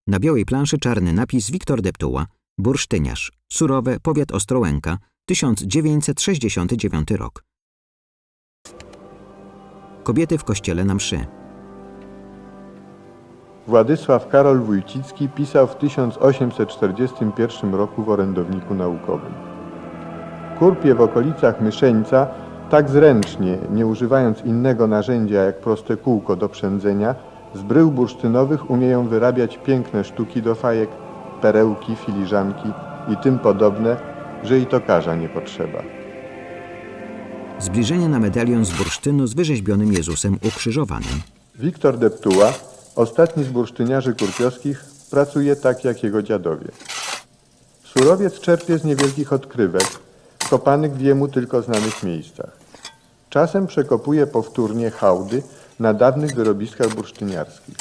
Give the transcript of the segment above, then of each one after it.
Na białej planszy czarny napis Wiktor Deptuła, bursztyniarz, Surowe, powiat Ostrołęka, 1969 rok. Kobiety w kościele na mszy. Władysław Karol Wójcicki pisał w 1841 roku w orędowniku naukowym. Kurpie w okolicach Myszeńca tak zręcznie, nie używając innego narzędzia jak proste kółko do przędzenia, z brył bursztynowych umieją wyrabiać piękne sztuki do fajek, perełki, filiżanki i tym podobne, że i tokarza nie potrzeba. Zbliżenie na medalion z bursztynu z wyrzeźbionym Jezusem ukrzyżowanym. Wiktor Deptuła, ostatni z bursztyniarzy kurpiowskich, pracuje tak jak jego dziadowie. Surowiec czerpie z niewielkich odkrywek, kopanych w jemu tylko znanych miejscach. Czasem przekopuje powtórnie hałdy na dawnych wyrobiskach bursztyniarskich.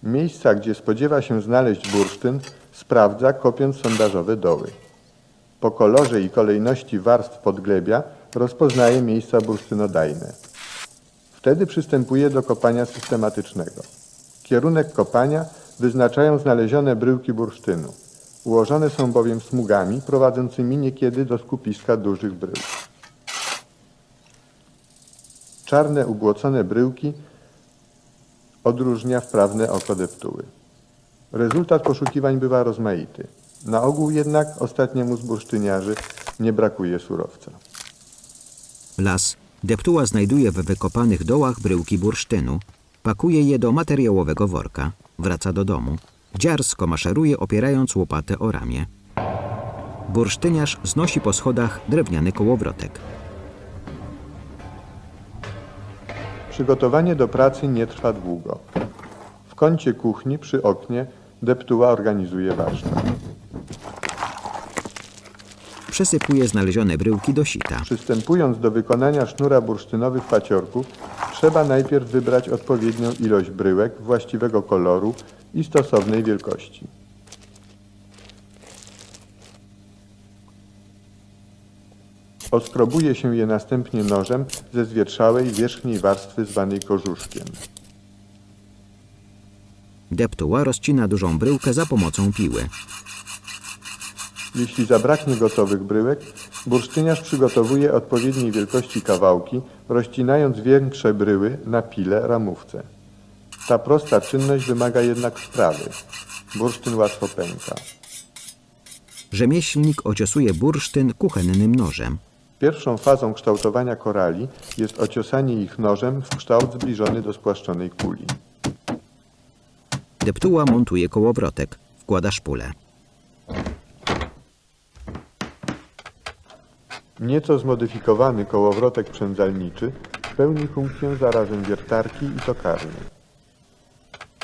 Miejsca, gdzie spodziewa się znaleźć bursztyn, sprawdza, kopiąc sondażowe doły. Po kolorze i kolejności warstw podglebia rozpoznaje miejsca bursztynodajne. Wtedy przystępuje do kopania systematycznego. Kierunek kopania wyznaczają znalezione bryłki bursztynu. Ułożone są bowiem smugami prowadzącymi niekiedy do skupiska dużych brył. Czarne ubłocone bryłki odróżnia wprawne oko Deptuły. Rezultat poszukiwań bywa rozmaity. Na ogół jednak ostatniemu z bursztyniarzy nie brakuje surowca. Las. Deptuła znajduje w wykopanych dołach bryłki bursztynu, pakuje je do materiałowego worka, wraca do domu, dziarsko maszeruje, opierając łopatę o ramię. Bursztyniarz znosi po schodach drewniany kołowrotek. Przygotowanie do pracy nie trwa długo. W kącie kuchni przy oknie Deptuła organizuje warsztat. Przesypuje znalezione bryłki do sita. Przystępując do wykonania sznura bursztynowych paciorków, trzeba najpierw wybrać odpowiednią ilość bryłek właściwego koloru i stosownej wielkości. Oskrobuje się je następnie nożem ze zwietrzałej wierzchniej warstwy zwanej kożuszkiem. Deptuła rozcina dużą bryłkę za pomocą piły. Jeśli zabraknie gotowych bryłek, bursztyniarz przygotowuje odpowiedniej wielkości kawałki, rozcinając większe bryły na pile, ramówce. Ta prosta czynność wymaga jednak wprawy. Bursztyn łatwo pęka. Rzemieślnik ociosuje bursztyn kuchennym nożem. Pierwszą fazą kształtowania korali jest ociosanie ich nożem w kształt zbliżony do spłaszczonej kuli. Deptuła montuje kołowrotek, wkłada szpulę. Nieco zmodyfikowany kołowrotek przędzalniczy pełni funkcję zarazem wiertarki i tokarny.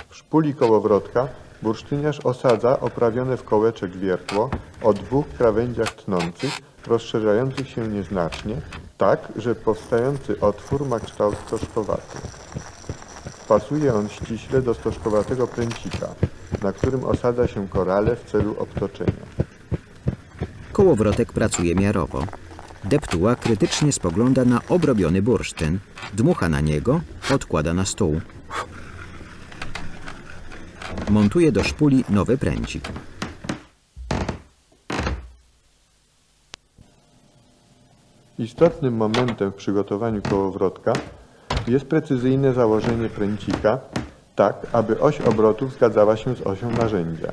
W szpuli kołowrotka bursztyniarz osadza oprawione w kołeczek wiertło o dwóch krawędziach tnących, rozszerzających się nieznacznie, tak, że powstający otwór ma kształt stożkowaty. Pasuje on ściśle do stożkowatego pręcika, na którym osadza się korale w celu obtoczenia. Kołowrotek pracuje miarowo. Deptuła krytycznie spogląda na obrobiony bursztyn, dmucha na niego, odkłada na stół. Montuje do szpuli nowy pręcik. Istotnym momentem w przygotowaniu kołowrotka jest precyzyjne założenie pręcika, tak aby oś obrotów zgadzała się z osią narzędzia.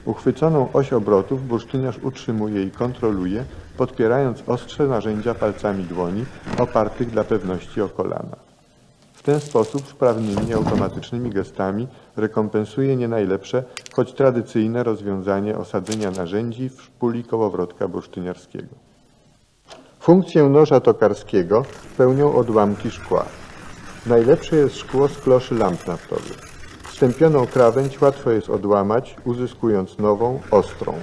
Uchwyconą oś obrotów bursztyniarz utrzymuje i kontroluje, podpierając ostrze narzędzia palcami dłoni, opartych dla pewności o kolana. W ten sposób wprawnymi, automatycznymi gestami rekompensuje nie najlepsze, choć tradycyjne rozwiązanie osadzenia narzędzi w szpuli kołowrotka bursztyniarskiego. Funkcję noża tokarskiego pełnią odłamki szkła. Najlepsze jest szkło z kloszy lamp naftowych. Stępioną krawędź łatwo jest odłamać, uzyskując nową, ostrą.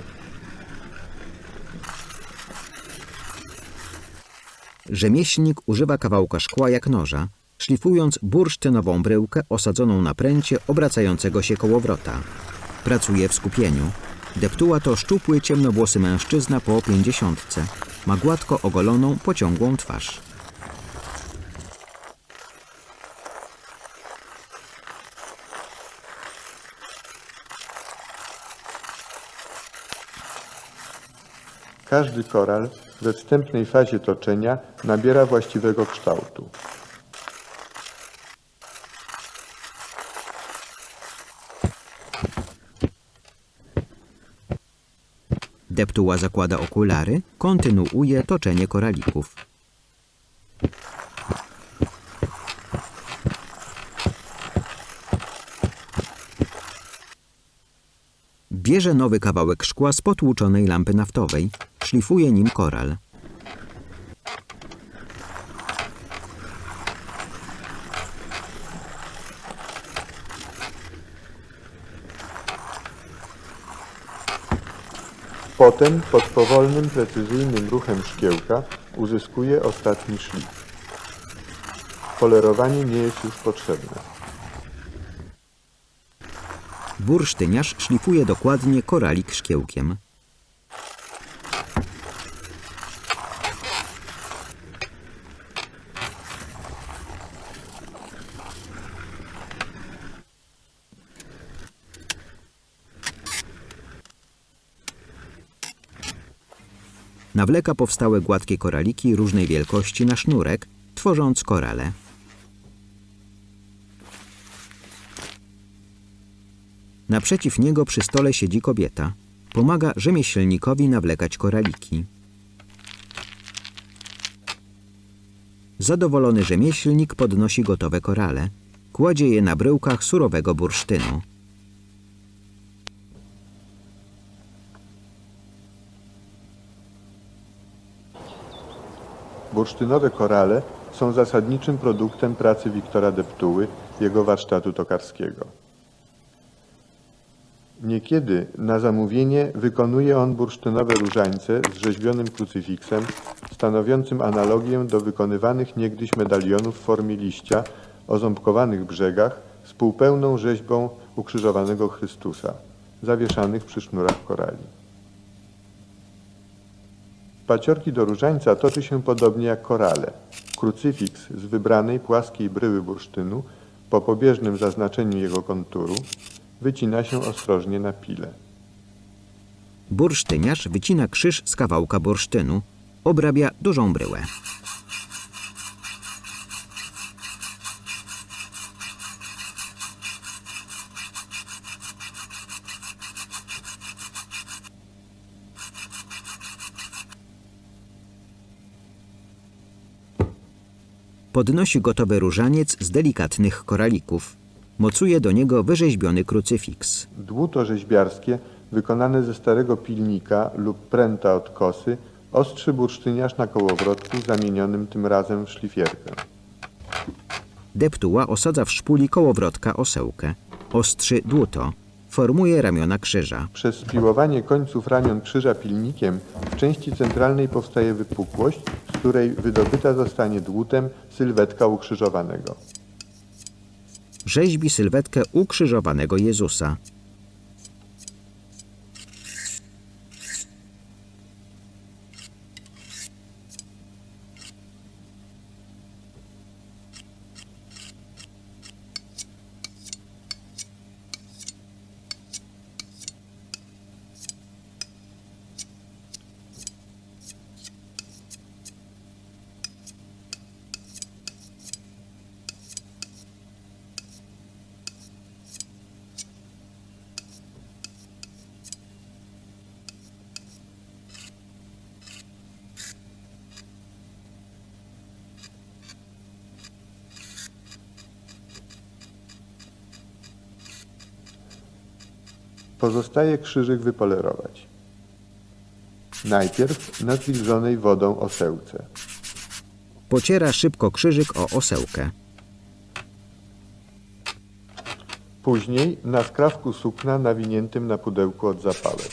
Rzemieślnik używa kawałka szkła jak noża, szlifując bursztynową bryłkę osadzoną na pręcie obracającego się kołowrota. Pracuje w skupieniu. Deptuła to szczupły, ciemnowłosy mężczyzna po 50. Ma gładko ogoloną, pociągłą twarz. Każdy koral we wstępnej fazie toczenia nabiera właściwego kształtu. Deptuła zakłada okulary, kontynuuje toczenie koralików. Bierze nowy kawałek szkła z potłuczonej lampy naftowej, szlifuje nim koral. Potem pod powolnym, precyzyjnym ruchem szkiełka uzyskuje ostatni szlif. Polerowanie nie jest już potrzebne. Bursztyniarz szlifuje dokładnie koralik szkiełkiem. Nawleka powstałe gładkie koraliki różnej wielkości na sznurek, tworząc korale. Naprzeciw niego przy stole siedzi kobieta. Pomaga rzemieślnikowi nawlekać koraliki. Zadowolony rzemieślnik podnosi gotowe korale. Kładzie je na bryłkach surowego bursztynu. Bursztynowe korale są zasadniczym produktem pracy Wiktora Deptuły, jego warsztatu tokarskiego. Niekiedy na zamówienie wykonuje on bursztynowe różańce z rzeźbionym krucyfiksem, stanowiącym analogię do wykonywanych niegdyś medalionów w formie liścia o ząbkowanych brzegach z półpełną rzeźbą ukrzyżowanego Chrystusa, zawieszanych przy sznurach korali. Paciorki do różańca toczy się podobnie jak korale. Krucyfiks z wybranej płaskiej bryły bursztynu, po pobieżnym zaznaczeniu jego konturu, wycina się ostrożnie na pile. Bursztyniarz wycina krzyż z kawałka bursztynu. Obrabia dużą bryłę. Podnosi gotowy różaniec z delikatnych koralików. Mocuje do niego wyrzeźbiony krucyfiks. Dłuto rzeźbiarskie, wykonane ze starego pilnika lub pręta od kosy, ostrzy bursztyniarz na kołowrotku zamienionym tym razem w szlifierkę. Deptuła osadza w szpuli kołowrotka osełkę. Ostrzy dłuto. Formuje ramiona krzyża. Przez spiłowanie końców ramion krzyża pilnikiem w części centralnej powstaje wypukłość, z której wydobyta zostanie dłutem sylwetka ukrzyżowanego. Rzeźbi sylwetkę ukrzyżowanego Jezusa. Pozostaje krzyżyk wypolerować. Najpierw na zwilżonej wodą osełce. Pociera szybko krzyżyk o osełkę. Później na skrawku sukna nawiniętym na pudełku od zapałek.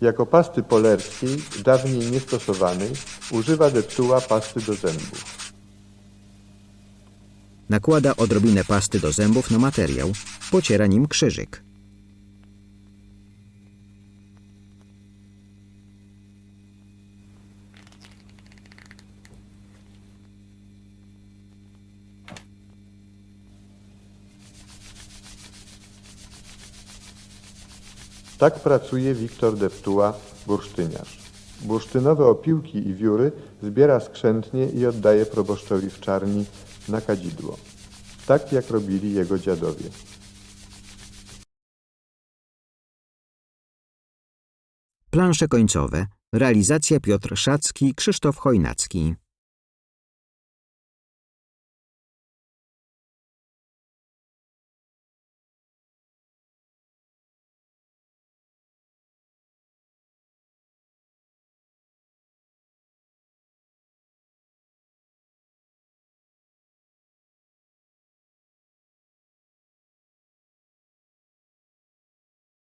Jako pasty polerskiej, dawniej niestosowanej, używa Deptuła pasty do zębów. Nakłada odrobinę pasty do zębów na materiał. Pociera nim krzyżyk. Tak pracuje Wiktor Deptuła bursztyniarz. Bursztynowe opiłki i wióry zbiera skrzętnie i oddaje proboszczowi w czarni na kadzidło. Tak jak robili jego dziadowie. Plansze końcowe. Realizacja Piotr Szacki, Krzysztof Chojnacki.